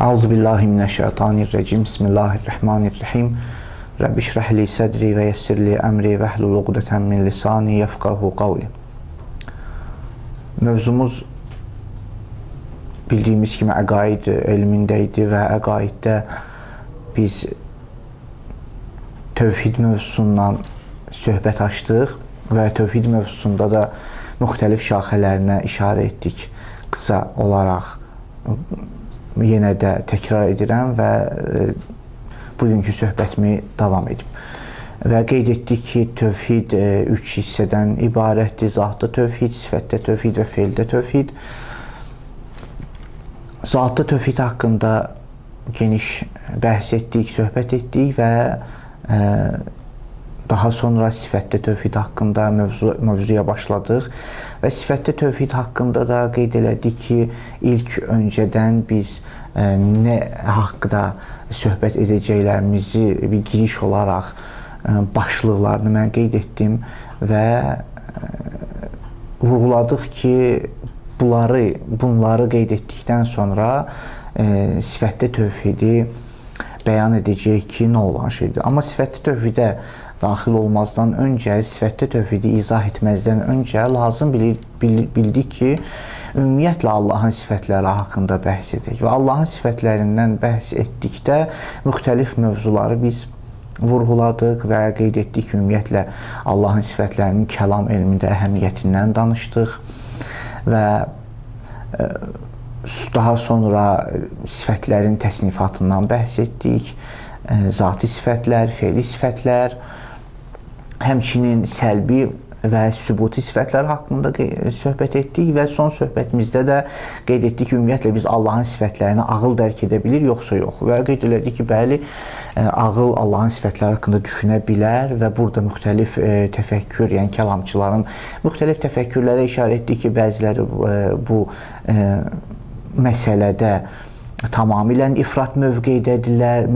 Euzubillahimineşşeytanirracim. Bismillahirrahmanirrahim. Rabbi şrah li sadri və yessir li əmri və hlul uqdeten min lisani yefqahu qavli. Mövzumuz bildiyimiz kimi əqaid elmində idi və əqaiddə biz tövhid mövzusundan söhbət açdıq və tövhid mövzusunda da müxtəlif şaxələrinə işarə etdik. Qısa olaraq yenə də təkrar edirəm və bugünkü söhbətimi davam edim. Və qeyd etdik ki, tövhid üç hissədən ibarətdir. Zatda tövhid, sifətdə tövhid və feildə tövhid. Zatda tövhid haqqında geniş bəhs etdik, söhbət etdik və daha sonra sifətdə tövhid haqqında mövzuya başladıq və sifətdə tövhid haqqında da qeyd elədik ki, ilk öncədən biz nə haqqda söhbət edəcəklərimizi bir giriş olaraq başlıqlarını mən qeyd etdim və vurğuladıq ki, bunları qeyd etdikdən sonra sifətdə tövhidi bəyan edəcək ki, nə olan şeydir. Amma sifətdə tövhidə daxil olmazdan öncə, sifətdə tövhidi izah etməzdən öncə lazım bildik ki, ümumiyyətlə Allahın sifətləri haqqında bəhs edək və Allahın sifətlərindən bəhs etdikdə müxtəlif mövzuları biz vurğuladıq və qeyd etdik ki, ümumiyyətlə Allahın sifətlərinin kəlam elmində əhəmiyyətindən danışdıq və daha sonra sifətlərin təsnifatından bəhs etdik, zati sifətlər, feili sifətlər, həmçinin səlbi və sübuti sifətlər haqqında söhbət etdik və son söhbətimizdə də qeyd etdik ki, ümumiyyətlə biz Allahın sifətlərini ağıl dərk edə bilir, yoxsa yox. Və qeyd elədik ki, bəli, ağıl Allahın sifətləri haqqında düşünə bilər və burada müxtəlif təfəkkür, yəni kəlamçıların müxtəlif təfəkkürlərə işarə etdik ki, bəziləri bu məsələdə tamamilə ifrat mövqeydədirlər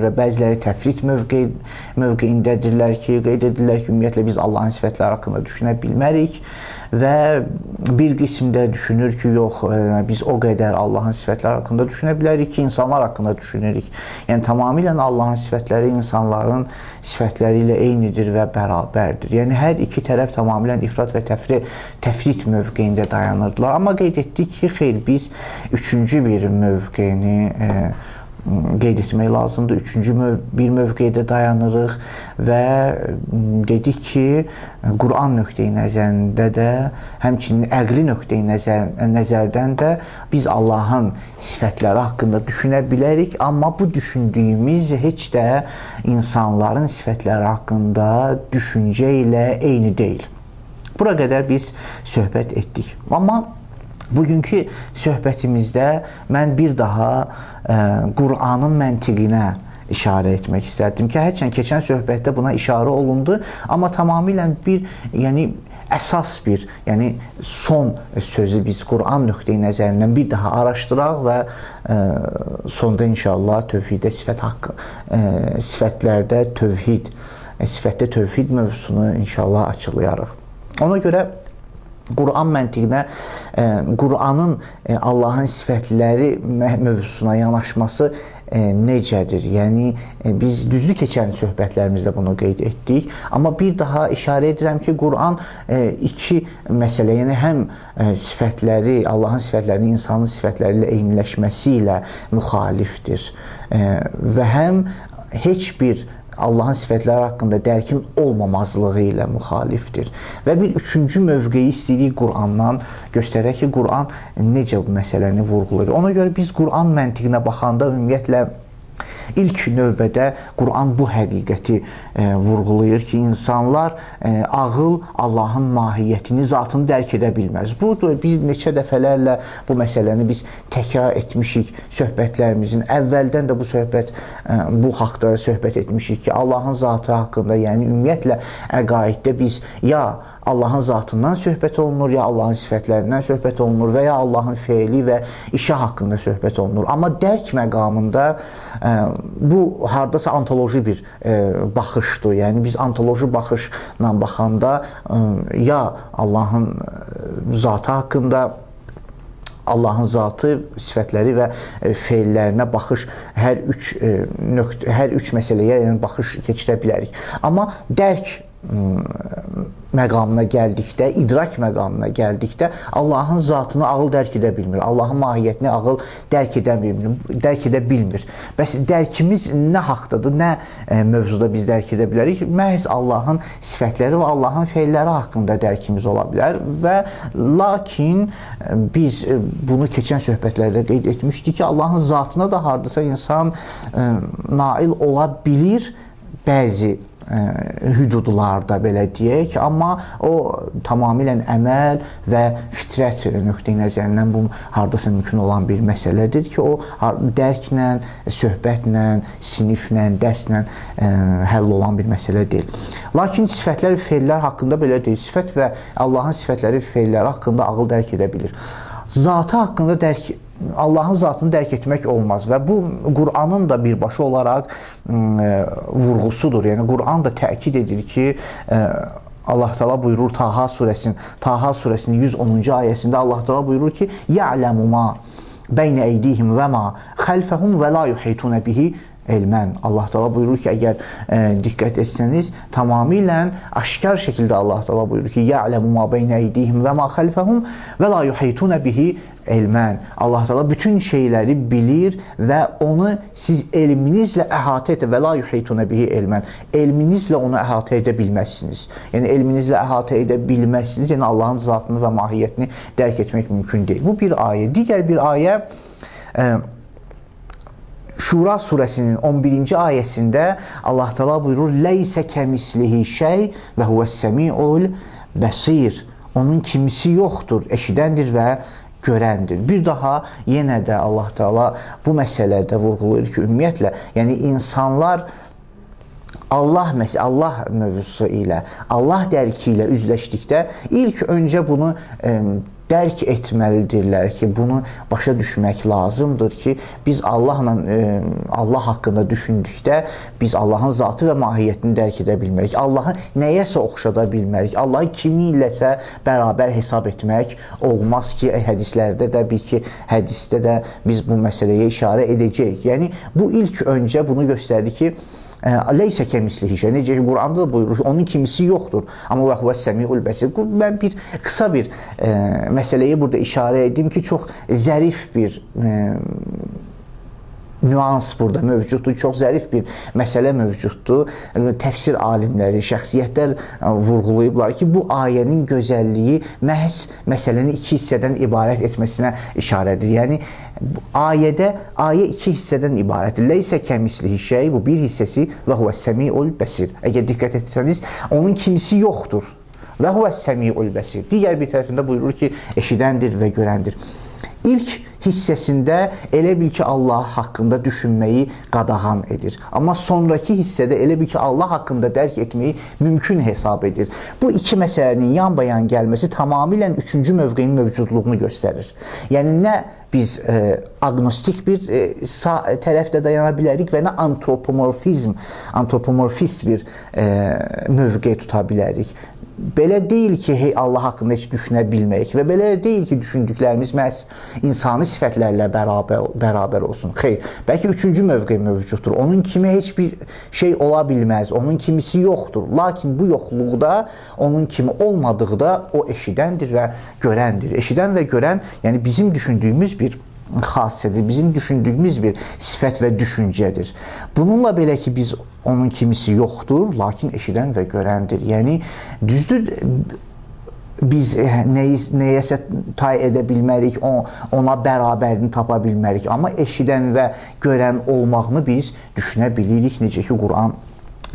və bəziləri təfrit mövqeyindədirlər ki, qeyd edirlər ki, ümumiyyətlə biz Allahın sifətləri haqqında düşünə bilmərik və bir qismdə düşünür ki, yox, biz o qədər Allahın sifətləri haqqında düşünə bilərik ki, insanlar haqqında düşünürük. Yəni, tamamilə Allahın sifətləri insanların sifətləri ilə eynidir və bərabərdir. Yəni, hər iki tərəf tamamilə ifrat və təfrit mövqeyində dayanırdılar. Amma qeyd etdik ki, xeyr, biz üçüncü bir mövqeyini qeyd etmək lazımdır. Üçüncü bir mövqeydə dayanırıq və dedik ki, Quran nöqteyi nəzərində də, həmçinin əqli nöqteyi nəzərdən də biz Allahın sifətləri haqqında düşünə bilərik, amma bu düşündüyümüz heç də insanların sifətləri haqqında düşüncə ilə eyni deyil. Bura qədər biz söhbət etdik. Amma bugünkü söhbətimizdə mən bir daha Quranın məntiqinə işarə etmək istərdim ki, hərçənd keçən söhbətdə buna işarə olundu, amma tamamilə bir, yəni əsas bir, yəni son sözü biz Quran nöqteyi nəzərindən bir daha araşdıraq və sonda inşallah tövhiddə sifətlərdə tövhid, sifətdə tövhid mövzusunu inşallah açıqlayarıq. Ona görə Quran məntiqinə, Quranın Allahın sifətləri mövzusuna yanaşması necədir? Yəni, biz düzdür keçən söhbətlərimizdə bunu qeyd etdik, amma bir daha işarə edirəm ki, Quran iki məsələ, yəni həm sifətləri, Allahın sifətlərinin insanın sifətləri ilə eyniləşməsi ilə müxalifdir və həm heç bir Allahın sifətləri haqqında dərkin olmamazlığı ilə müxalifdir. Və bir üçüncü mövqeyi istəyirik Qurandan göstərək ki, Quran necə bu məsələni vurğulayır. Ona görə biz Quran məntiqinə baxanda ümumiyyətlə İlk növbədə Quran bu həqiqəti vurğulayır ki, insanlar ağıl Allahın mahiyyətini, zatını dərk edə bilməz. Bu, biz neçə dəfələrlə bu məsələni biz təkrar etmişik söhbətlərimizin. Əvvəldən də bu haqda söhbət etmişik ki, Allahın zatı haqqında, yəni ümumiyyətlə əqaiddə biz ya Allahın zatından söhbət olunur, ya Allahın sifətlərindən söhbət olunur və ya Allahın feili və işi haqqında söhbət olunur. Amma dərk məqamında bu hardasa ontoloji bir baxışdır. Yəni biz ontoloji baxışla baxanda ya Allahın zatı haqqında Allahın zatı, sifətləri və feillərinə baxış hər üç məsələyə yəni baxış keçirə bilərik. Amma dərk məqamına gəldikdə, idrak məqamına gəldikdə Allahın zatını ağıl dərk edə bilmir. Allahın mahiyyətini ağıl dərk edə bilmir. Bəs dərkimiz nə haqdadır, nə mövzuda biz dərk edə bilərik? Məhz Allahın sifətləri və Allahın feilləri haqqında dərkimiz ola bilər və lakin biz bunu keçən söhbətlərdə qeyd etmişdik ki, Allahın zatına da hardasa insan nail ola bilir bəzi hüdudlarda belə deyək, amma o tamamilə əməl və fitrət nöqteyi nəzərindən bu hardasa mümkün olan bir məsələdir ki, o dərklə, söhbətlə, siniflə, dərslə həll olan bir məsələ deyil. Lakin sifətlər və feillər haqqında belə deyil. Sifət və Allahın sifətləri və feilləri haqqında ağıl dərk edə bilir. Zatı haqqında Allahın zatını dərk etmək olmaz və bu Qur'anın da birbaşa olaraq vurğusudur. Yəni Qur'an da təkid edir ki, Allah Teala buyurur Taha surəsinin 110-cu ayəsində Allah Teala buyurur ki: "Ya'lemu ma beyne eydihim və ma xalfahum və la yuhitun bihi elmən." Allah Teala buyurur ki, əgər diqqət etsəniz, tamamilə aşkar şəkildə Allah Teala buyurur ki: "Ya'lemu ma beyne eydihim və ma xalfahum və la yuhitun bihi elmən." Allah Teala bütün şeyləri bilir və onu siz elminizlə əhatə edə və la yuhitun bihi elmən. Elminizlə onu əhatə edə bilməzsiniz. Yəni elminizlə əhatə edə bilməzsiniz. Yəni Allahın zatını və mahiyyətini dərk etmək mümkün deyil. Bu bir ayə. Digər bir ayə Şura surəsinin 11-ci ayəsində Allah Teala buyurur: "Leysə kəmislihi şey və huvəs-səmiul bəsir." Onun kimisi yoxdur, eşidəndir və görəndir. Bir daha yenə də Allah Teala bu məsələdə vurğulayır ki, ümumiyyətlə, yəni insanlar Allah mövzusu ilə, Allah dərki ilə üzləşdikdə ilk öncə bunu dərk etməlidirlər ki, bunu başa düşmək lazımdır ki, biz Allah haqqında düşündükdə biz Allahın zatı və mahiyyətini dərk edə bilmərik. Allahı nəyəsə oxşada bilmərik. Allahı kimi iləsə bərabər hesab etmək olmaz ki, hədislərdə də bil ki, hədisdə də biz bu məsələyə işarə edəcəyik. Yəni, bu ilk öncə bunu göstərdi ki, leysə kəmislihi şey. Necə ki, Quranda da buyurur ki, onun kimisi yoxdur. Amma və huvəs-səmiul bəsir. Mən qısa bir məsələyi burada işarə edim ki, çox zərif bir nüans burada mövcuddur, çox zərif bir məsələ mövcuddur. Təfsir alimləri, şəxsiyyətlər vurğulayıblar ki, bu ayənin gözəlliyi məhz məsələni iki hissədən ibarət etməsinə işarədir. Yəni, ayə iki hissədən ibarətdir. Leysə kəmislihi şey, bu bir hissəsi və huvəs-səmiul bəsir. Əgər diqqət etsəniz, onun kimisi yoxdur. Və huvəs-səmiul bəsir. Digər bir tərəfində buyurur ki, eşidəndir və görəndir. İlk hissəsində elə bil ki, Allah haqqında düşünməyi qadağan edir. Amma sonraki hissədə elə bil ki, Allah haqqında dərk etməyi mümkün hesab edir. Bu iki məsələnin yan-bayan gəlməsi tamamilə üçüncü mövqeyin mövcudluğunu göstərir. Yəni, nə biz agnostik bir tərəfdə dayana bilərik və nə antropomorfist bir mövqe tuta bilərik. Belə deyil ki, Allah haqqında heç düşünə bilməyik və belə deyil ki, düşündüklərimiz məhz insani sifətlərlə bərabər olsun. Xeyr, bəlkə üçüncü mövqe mövcuddur. Onun kimi heç bir şey ola bilməz, onun kimisi yoxdur. Lakin bu yoxluqda, onun kimi olmadıqda o eşidəndir və görəndir. Eşidən və görən, yəni bizim düşündüyümüz bir xassədir, bizim düşündüyümüz bir sifət və düşüncədir. Bununla belə ki, biz onun kimisi yoxdur, lakin eşidən və görəndir. Yəni, düzdür, biz nəyəsə tay edə bilmərik, ona bərabərini tapa bilmərik, amma eşidən və görən olmağını biz düşünə bilirik, necə ki, Quran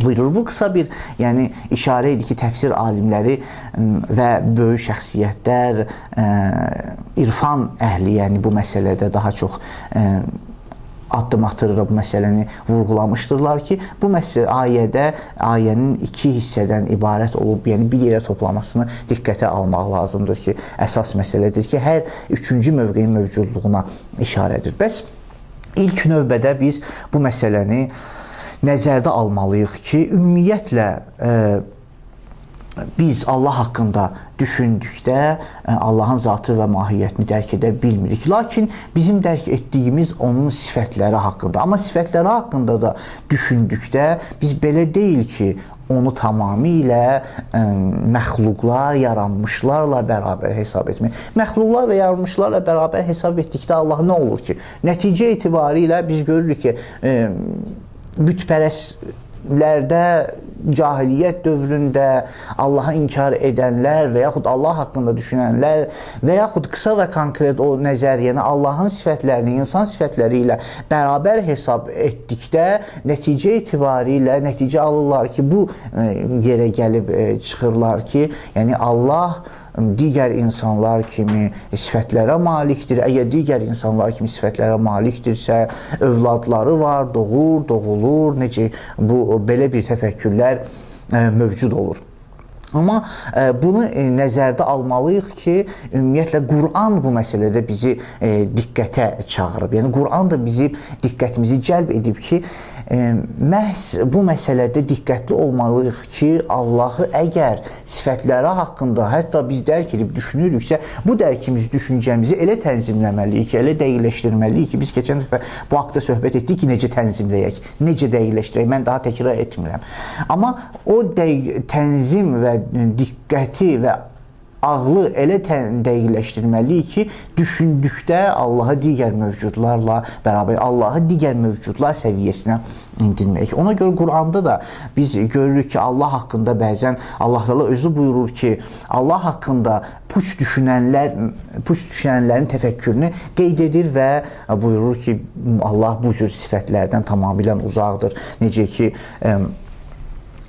buyurur. Bu qısa bir işarə idi ki, təfsir alimləri və böyük şəxsiyyətlər, irfan əhli, bu məsələdə daha çox addım atır və bu məsələni vurğulamışdırlar ki, bu ayənin iki hissədən ibarət olub, yəni bir yerə toplamasını diqqətə almaq lazımdır ki, əsas məsələdir ki, hər üçüncü mövqeyin mövcudluğuna işarədir. Bəs ilk növbədə biz bu məsələni nəzərdə almalıyıq ki, ümumiyyətlə biz Allah haqqında düşündükdə Allahın zatı və mahiyyətini dərk edə bilmirik. Lakin bizim dərk etdiyimiz onun sifətləri haqqında. Amma sifətləri haqqında da düşündükdə biz belə deyil ki, onu tamamilə məxluqlar, yaranmışlarla bərabər hesab etmək. Məxluqlar və yaranmışlarla bərabər hesab etdikdə Allah nə olur ki? Nəticə etibarilə biz görürük ki, bütpərəstlərdə, cahiliyyət dövründə Allahı inkar edənlər və yaxud Allah haqqında düşünənlər və yaxud qısa və konkret o nəzəriyyəni Allahın sifətlərini insan sifətləri ilə bərabər hesab etdikdə nəticə etibarilə nəticə alırlar ki, bu yerə gəlib çıxırlar ki, yəni Allah digər insanlar kimi sifətlərə malikdir. Əgər digər insanlar kimi sifətlərə malikdirsə, övladları var, doğur, doğulur, necə belə bir təfəkkürlər mövcud olur. Amma bunu nəzərdə almalıyıq ki, ümumiyyətlə Quran bu məsələdə bizi diqqətə çağırıb. Yəni Quran da bizim diqqətimizi cəlb edib ki, məhz bu məsələdə diqqətli olmalıyıq ki, Allahı əgər sifətləri haqqında hətta biz dərk edib düşünürüksə, bu dərkimiz, düşüncəmizi elə tənzimləməliyik ki, elə dəqiqləşdirməliyik ki, biz keçən dəfə bu haqda söhbət etdik ki, necə tənzimləyək, necə dəqiqləşdirək, mən daha təkrar etmirəm. Amma o tənzim və diqqəti və ağlı elə dəqiqləşdirməliyik ki, düşündükdə Allahı digər mövcudlarla bərabər, Allahı digər mövcudlar səviyyəsinə indirmək. Ona görə Quranda da biz görürük ki, Allah haqqında bəzən Allah Teala özü buyurur ki, Allah haqqında puç düşənlərin təfəkkürünü qeyd edir və buyurur ki, Allah bu cür sifətlərdən tamamilə uzaqdır. Necə ki,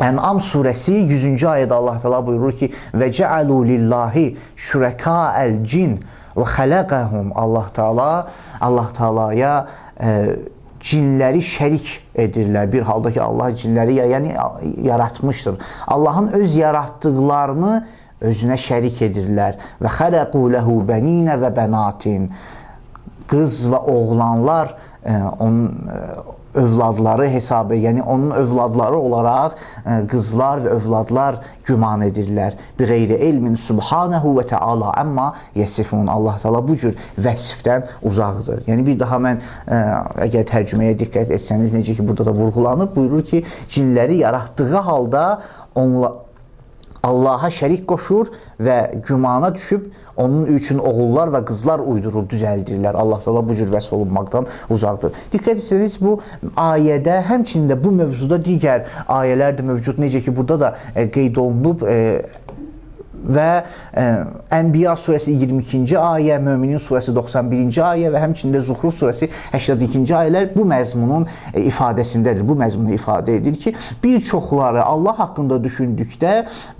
Ən'am surəsi 100-cü ayədə Allah Teala buyurur ki, və cəalu lillahi şürekâ'el cin və xələqəhum. Allah Teala'ya cinləri şərik edirlər. Bir halda ki, Allah cinləri yaratmışdır. Allahın öz yaratdıqlarını özünə şərik edirlər. Və xələqu lehu bəninə və bənatin. Qız və oğlanlar onun övladları hesabı, yəni onun övladları olaraq qızlar və övladlar güman edirlər. Bi qeyri elmin subhanahu və təala amma yesifun. Allah Teala bu cür vəsifdən uzaqdır. Yəni bir daha mən əgər tərcüməyə diqqət etsəniz, necə ki burada da vurğulanıb, buyurur ki, cinləri yaratdığı halda Allaha şərik qoşur və gümana düşüb onun üçün oğullar və qızlar uydurub düzəldirlər. Allah Teala bu cür vəsf olunmaqdan uzaqdır. Diqqət etsəniz, bu ayədə, həmçinin də bu mövzuda digər ayələr də mövcud. Necə ki, burada da qeyd olunub və Ənbiya surəsi 22-ci ayə, Möminin surəsi 91-ci ayə və həmçində Zuhruf surəsi 82-ci ayələr bu məzmunun ifadəsindədir. Bu məzmunu ifadə edir ki, bir çoxları Allah haqqında düşündükdə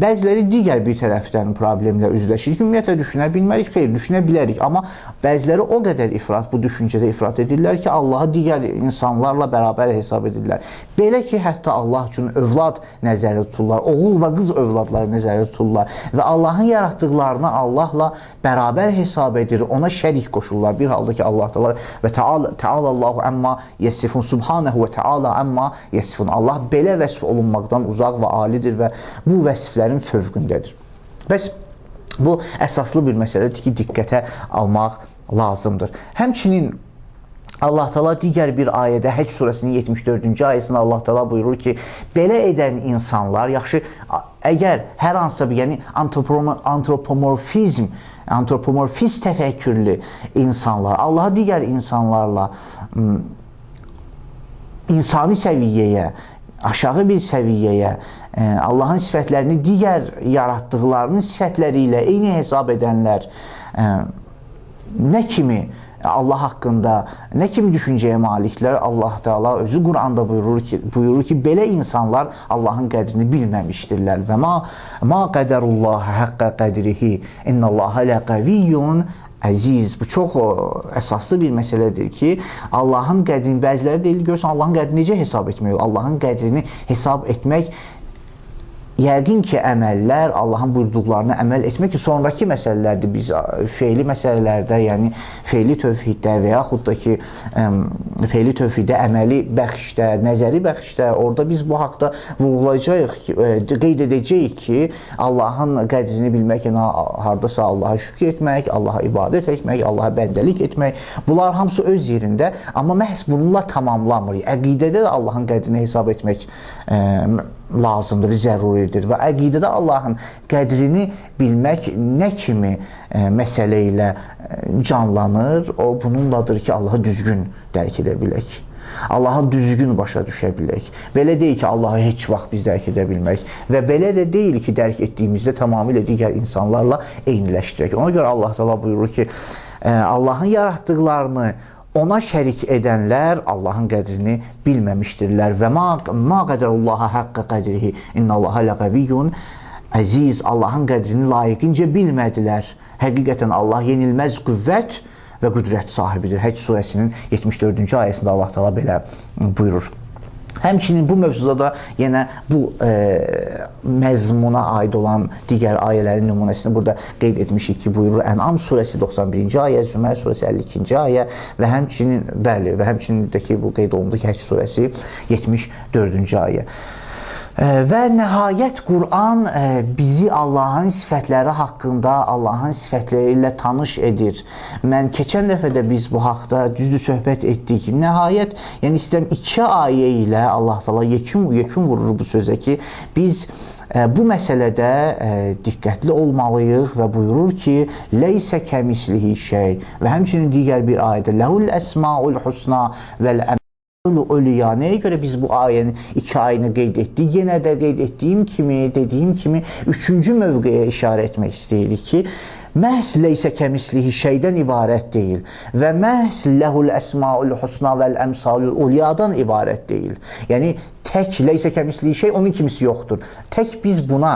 bəziləri digər bir tərəfdən problemlə üzləşir. Ümumiyyətlə düşünə bilmərik, xeyr, düşünə bilərik. Amma bəziləri o qədər bu düşüncədə ifrat edirlər ki, Allahı digər insanlarla bərabər hesab edirlər. Belə ki, hətta Allah üçün övlad nəzərdə tuturlar, oğul və qız övladları nəzərdə tuturlar və Allahın yaratdıqlarını Allahla bərabər hesab edir, ona şərik qoşurlar. Bir halda ki, Allah Teala və Teala Allahu amma yesifun, subhanahu və Teala amma yesifun. Allah belə vəsf olunmaqdan uzaq və alidir və bu vəsflərin fövqündədir. Bəs bu əsaslı bir məsələdir ki, diqqətə almaq lazımdır. Həmçinin Allah Teala digər bir ayədə, Həcc surəsinin 74-cü ayəsində Allah Teala buyurur ki, belə edən insanlar, yaxşı, əgər hər hansısa bir, yəni antropomorfiz təfəkkürlü insanlar, Allahı digər insanlarla insani səviyyəyə, aşağı bir səviyyəyə, Allahın sifətlərini digər yaratdıqlarının sifətləri ilə eyni hesab edənlər nə kimi Allah haqqında nə kimi düşüncəyə maliklər? Allah Teala özü Quranda buyurur ki, belə insanlar Allahın qədrini bilməmişdirlər. Və ma qədərullah həqqə qədrihi innallaha ləqəviyyun əziz. Bu çox əsaslı bir məsələdir ki, Allahın qədrini, bəziləri deyil, görürsən, Allahın qədrini necə hesab etmək? Allahın qədrini hesab etmək yəqin ki, əməllər Allahın buyurduqlarına əməl etmək ki, sonraki məsələlərdir. Biz feili məsələlərdə, yəni feili tövhiddə və yaxud da ki, feili tövhiddə, əməli bəxşdə, nəzəri bəxşdə, orada biz bu haqda vurğulayacağıq, qeyd edəcəyik ki, Allahın qədrini bilmək, yəni hardasa Allaha şükür etmək, Allaha ibadət etmək, Allaha bəndəlik etmək, bunlar hamısı öz yerində, amma məhz bununla tamamlamır. Əqidədə də Allahın qədrini hesab etmək lazımdır, zəruridir və əqidədə Allahın qədrini bilmək nə kimi məsələ ilə canlanır, o bununladır ki, Allahı düzgün dərk edə bilək. Allahı düzgün başa düşə bilək. Belə deyil ki, Allahı heç vaxt biz dərk edə bilmək və belə də deyil ki, dərk etdiyimizdə tamamilə digər insanlarla eyniləşdirək. Ona görə Allah Teala buyurur ki, Allahın yaratdıqlarını ona şərik edənlər Allahın qədrini bilməmişdirlər və ma qədərullaha haqqa qədrihi innallaha ləqaviyyun əziz, Allahın qədrini layiqincə bilmədilər. Həqiqətən Allah yenilməz qüvvət və qüdrət sahibidir. Həcc surəsinin 74-cü ayəsində Allah Teala belə buyurur. Həmçinin bu mövzuda da yenə bu məzmuna aid olan digər ayələrin nümunəsini burada qeyd etmişik ki, buyurur Ən'am surəsi 91-ci ayə, Zümər surəsi 52-ci ayə və həmçinin, bəli, və həmçinindəki bu qeyd olundu ki, Həcc surəsi 74-cü ayə. Və nəhayət Quran bizi Allahın sifətləri haqqında, Allahın sifətləri ilə tanış edir. Mən keçən dəfə də biz bu haqda düzdür söhbət etdik. Nəhayət, yəni istəyirəm 2 ayə ilə Allah Teala yekun vurur bu sözə ki, biz bu məsələdə diqqətli olmalıyıq və buyurur ki, leysə kəmislihi şey və həmçinin digər bir ayədə ləhul əsmaul husna vəl Oliya. Nəyə görə biz bu ayənin 2 ayını qeyd etdik? Yenə də qeyd etdiyim kimi, dediyim kimi 3-cü mövqeyə işarə etmək istəyirik ki, məhz leysə kəmislihi şeydən ibarət deyil və məhz ləhul əsmaul husna vəl əmsalul uliyadan ibarət deyil. Yəni, tək leysə kəmislihi şey, onun kimisi yoxdur. Tək biz buna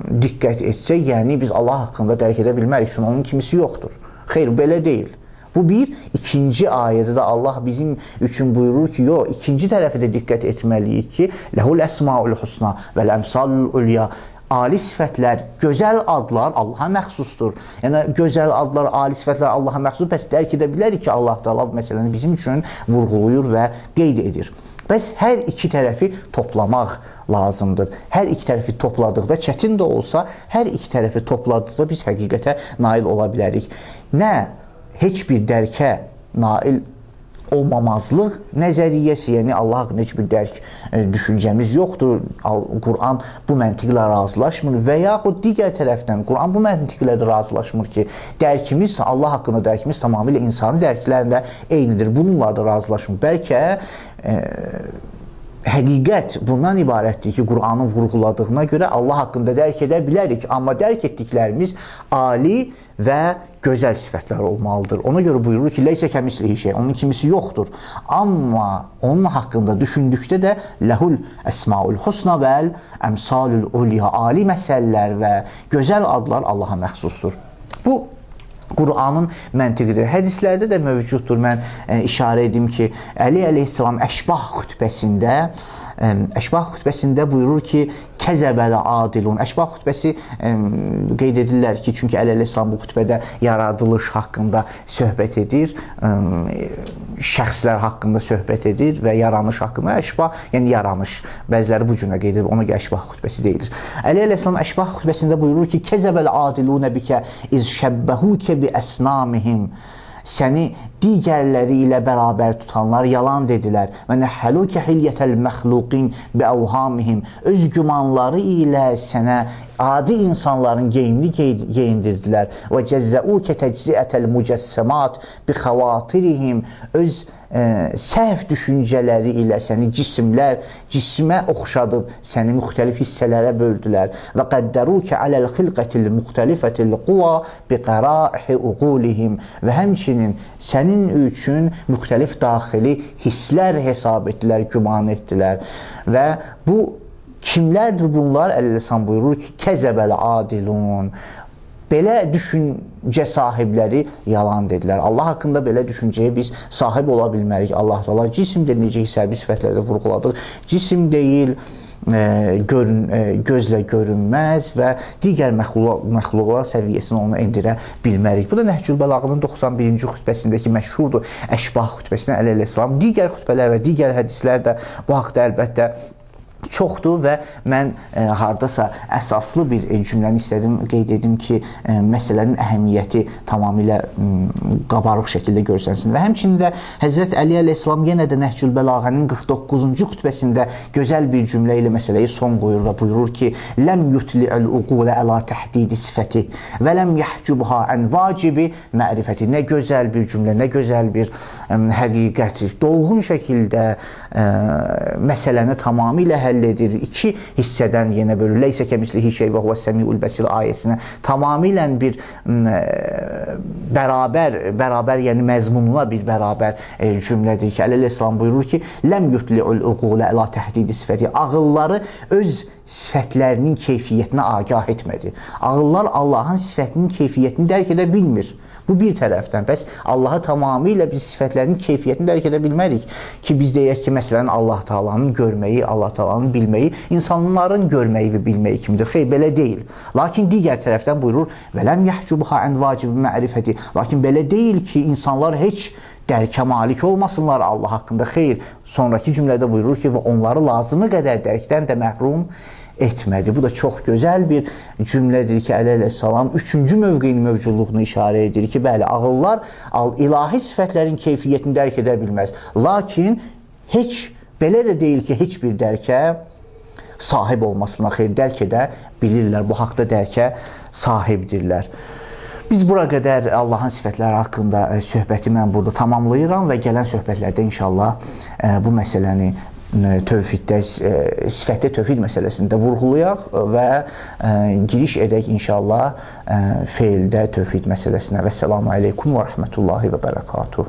diqqət etsək, yəni biz Allah haqqında dərk edə bilmərik, çünki onun kimisi yoxdur. Xeyr, belə deyil. Bu bir. İkinci ayədə də Allah bizim üçün buyurur ki, yox, ikinci tərəfə də diqqət etməliyik ki, ləhul əsmaul husna və ləmsalul ulya, ali sifətlər, gözəl adlar Allaha məxsusdur. Yəni, gözəl adlar, ali sifətlər Allaha məxsusdur, bəs dərk edə bilərik ki, Allah da bu məsələni bizim üçün vurğulayır və qeyd edir. Bəs hər iki tərəfi toplamaq lazımdır. Hər iki tərəfi topladıqda, çətin də olsa, hər iki tərəfi topladıqda biz həqiqətə nail ola bilərik. Nə? Heç bir dərkə nail olmamazlıq nəzəriyyəsi, yəni Allah haqqında heç bir dərk düşüncəmiz yoxdur. Quran bu məntiqlə razılaşmır və yaxud digər tərəfdən Quran bu məntiqlə də razılaşmır ki, dərkimiz, Allah haqqında dərkimiz tamamilə insani dərklərlə eynidir. Bununla da razılaşmır. Bəlkə həqiqət bundan ibarətdir ki, Quranın vurğuladığına görə Allah haqqında dərk edə bilərik, amma dərk etdiklərimiz ali və gözəl sifətlər olmalıdır. Ona görə buyurur ki, leysə kəmislihi şey, onun kimisi yoxdur. Amma onun haqqında düşündükdə də ləhul əsmaul husna vəl əmsalul ulya, ali məsələlər və gözəl adlar Allaha məxsusdur. Bu Quranın məntiqidir. Hədislərdə də mövcuddur. Mən işarə edim ki, Əli əleyhissalam Əşbah xütbəsində buyurur ki, kəzəbələ adilun. Əşbah xütbəsi qeyd edirlər ki, çünki Əli əleyhissalam bu xütbədə yaradılış haqqında söhbət edir, şəxslər haqqında söhbət edir və yaranış haqqında. Əşbah, yəni yaranış. Bəziləri bu cürə qeyd edir, ona görə Əşbah xütbəsi deyilir. Əli əleyhissalam Əşbah xütbəsində buyurur ki, kəzəbələ adilunə bikə iz şəbbəhukə bi əsnamihim. Səni digərləri ilə bərabər tutanlar yalan dedilər. Və nəhəlukə hilyətəl məxluqin bi əvhamihim. Öz gümanları ilə sənə adi insanların geyimli geyindirdilər. Və cəzzəukə təcziətəl mücəssəmat bi xəvatirihim. Öz səhv düşüncələri ilə səni cismə oxşadıb səni müxtəlif hissələrə böldülər. Və qəddərukə aləl xilqətil müxtəlifətil quva bi qəraihi uqulihim. Və həmçinin sənin üçün müxtəlif daxili hisslər hesab etdilər, güman etdilər. Və bu kimlərdir bunlar? Əl-Ləsan buyurur ki, kəzəbəl adilun. Belə düşüncə sahibləri yalan dedilər. Allah haqqında belə düşüncəyə biz sahib ola bilmərik. Allah Teala cisimdir, necə ki, səlbi sifətlərdə vurğuladıq. Cisim deyil, gözlə görünməz və digər məxluqlar səviyyəsinə onu endirə bilmərik. Bu da Nəhcül Bəlağanın 91-ci xütbəsindəki məşhurdur Əşbah xütbəsinə əleyhissalam. Digər xütbələr və digər hədislər də bu haqda əlbəttə çoxdur və mən hardasa əsaslı bir cümləni istədim qeyd edim ki, məsələnin əhəmiyyəti tamamilə qabarıq şəkildə görsənsin. Və həmçinin də Həzrət Əli əleyhissalam yenə də Nəhcül Bəlağənin 49-cu xütbəsində gözəl bir cümlə ilə məsələyi son qoyur və buyurur ki, ləm yutli'ul uqulə əla təhdidi sifəti və ləm yəhcubha ən vacibi mərifəti. Nə gözəl bir cümlə, nə gözəl bir həqiqət. Dolğun şəkildə məsələni tamamilə həll edir. İki hissədən yenə bölür. Leysə kəmislihi şey və huvə səmiul bəsir ayəsinə tamamilə bir bərabər, yəni məzmununa bir bərabər cümlədir ki, Əleyhisselam buyurur ki, ləm yutli'ul uqulə əla təhdidi sifəti. Ağılları öz sifətlərinin keyfiyyətinə agah etmədi. Ağıllar Allahın sifətinin keyfiyyətini dərk edə bilmir. Bu bir tərəfdən. Bəs Allahı tamamilə biz sifətlərinin keyfiyyətini dərk edə bilmərik ki, biz deyək ki, məsələn, Allah Taalanın görməyi, Allah Taalanın bilməyi insanların görməyi və bilməyi kimidir. Xeyr, belə deyil. Lakin digər tərəfdən buyurur, və ləm yəhcubha ən vacibi mərifəti. Lakin belə deyil ki, insanlar heç dərkə malik olmasınlar Allah haqqında. Xeyr, sonraki cümlədə buyurur ki, və onları lazımı qədər dərkdən də məhrum etmədi. Bu da çox gözəl bir cümlədir ki, Əleyhissalam üçüncü mövqeyin mövcudluğunu işarə edir ki, bəli, ağıllar ilahi sifətlərin keyfiyyətini dərk edə bilməz. Lakin heç, belə də deyil ki, heç bir dərkə sahib olmasına xeyr, dərk edə bilirlər. Bu haqda dərkə sahibdirlər. Biz bura qədər Allahın sifətləri haqqında söhbəti mən burada tamamlayıram və gələn söhbətlərdə inşallah bu məsələni tövhiddə, sifətdə tövhid məsələsində vurğulayaq və giriş edək inşallah feildə tövhid məsələsinə. Vəssalamu aleykum və rəhmətullahi və bərəkatuhu.